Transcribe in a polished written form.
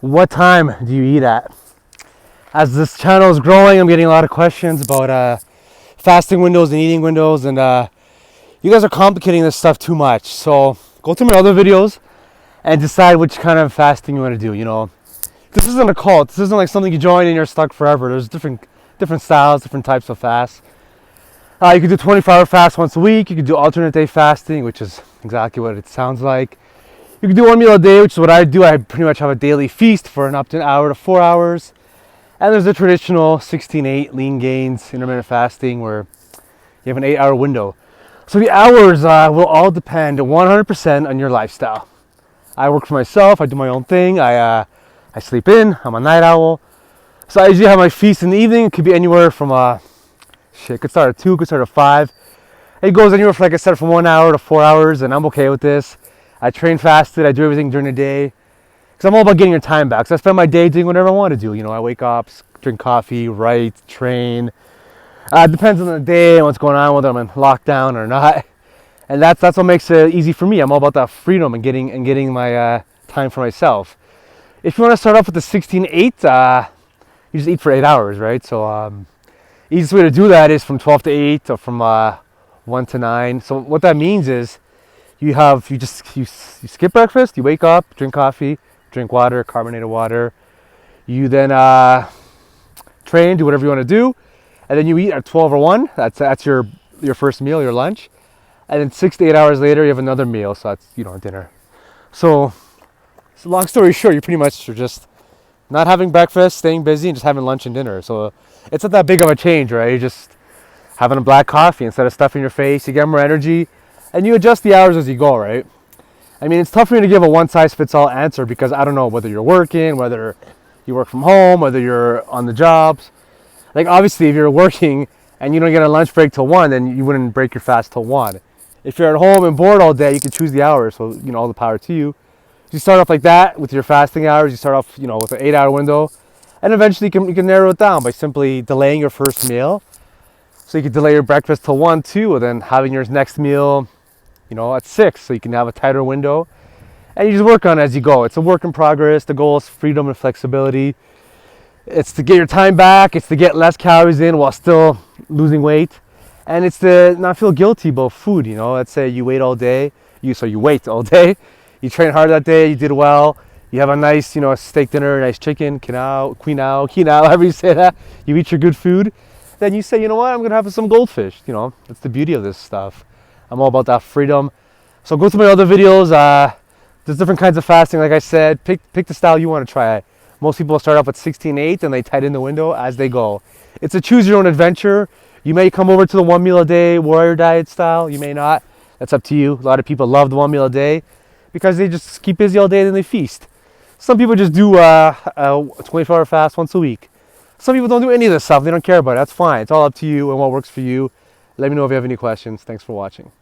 What time do you eat at? As this channel is growing, I'm getting a lot of questions about fasting windows and eating windows, and you guys are complicating this stuff too much. So go through my other videos and decide which kind of fasting you want to do. You know, this isn't a cult. This isn't like something you join and you're stuck forever. There's different styles, different types of fasts. You could do 24-hour fast once a week. You could do alternate day fasting, which is exactly what it sounds like. You can do one meal a day, which is what I do. I pretty much have a daily feast for up to an hour to 4 hours. And there's the traditional 16-8 lean gains intermittent fasting where you have an 8-hour window. So the hours will all depend 100% on your lifestyle. I work for myself. I do my own thing. I sleep in. I'm a night owl. So I usually have my feast in the evening. It could be anywhere from it could start at 2, could start at 5. It goes anywhere from, like I said, from 1 hour to 4 hours, and I'm okay with this. I train fasted. I do everything during the day because I'm all about getting your time back. So I spend my day doing whatever I want to do. You know, I wake up, drink coffee, write, train. It depends on the day and what's going on, whether I'm in lockdown or not. And that's what makes it easy for me. I'm all about that freedom and getting my time for myself. If you want to start off with the 16-8, you just eat for 8 hours, right? So easiest way to do that is from 12 to 8 or from 1 to 9. So what that means is you skip breakfast, you wake up, drink coffee, drink water, carbonated water. You then train, do whatever you want to do, and then you eat at 12 or 1. That's your first meal, your lunch. And then 6 to 8 hours later, you have another meal, so that's, dinner. So long story short, you're pretty much just not having breakfast, staying busy, and just having lunch and dinner. So it's not that big of a change, right? You're just having a black coffee instead of stuffing your face. You get more energy. And you adjust the hours as you go, right? I mean, it's tough for me to give a one-size-fits-all answer because I don't know whether you're working, whether you work from home, whether you're on the jobs. Like, obviously, if you're working and you don't get a lunch break till 1, then you wouldn't break your fast till 1. If you're at home and bored all day, you can choose the hours. So, all the power to you. You start off like that with your fasting hours. You start off, with an 8-hour window. And eventually, you can narrow it down by simply delaying your first meal. So you can delay your breakfast till 1, 2, and then having your next meal at 6, so you can have a tighter window, and you just work on it as you go. It's a work in progress. The goal is freedom and flexibility. It's to get your time back. It's to get less calories in while still losing weight, and it's to not feel guilty about food. Let's say you wait all day. You wait all day. You train hard that day. You did well. You have a nice, steak dinner, nice chicken, quinoa, however you say that. You eat your good food. Then you say, what? I'm gonna have some goldfish. That's the beauty of this stuff. I'm all about that freedom. So go through my other videos. There's different kinds of fasting. Like I said, pick the style you want to try. Most people start off with 16-8 and they tighten the window as they go. It's a choose your own adventure. You may come over to the 1 meal a day warrior diet style. You may not. That's up to you. A lot of people love the 1 meal a day because they just keep busy all day and then they feast. Some people just do a 24-hour fast once a week. Some people don't do any of this stuff. They don't care about it. That's fine. It's all up to you and what works for you. Let me know if you have any questions. Thanks for watching.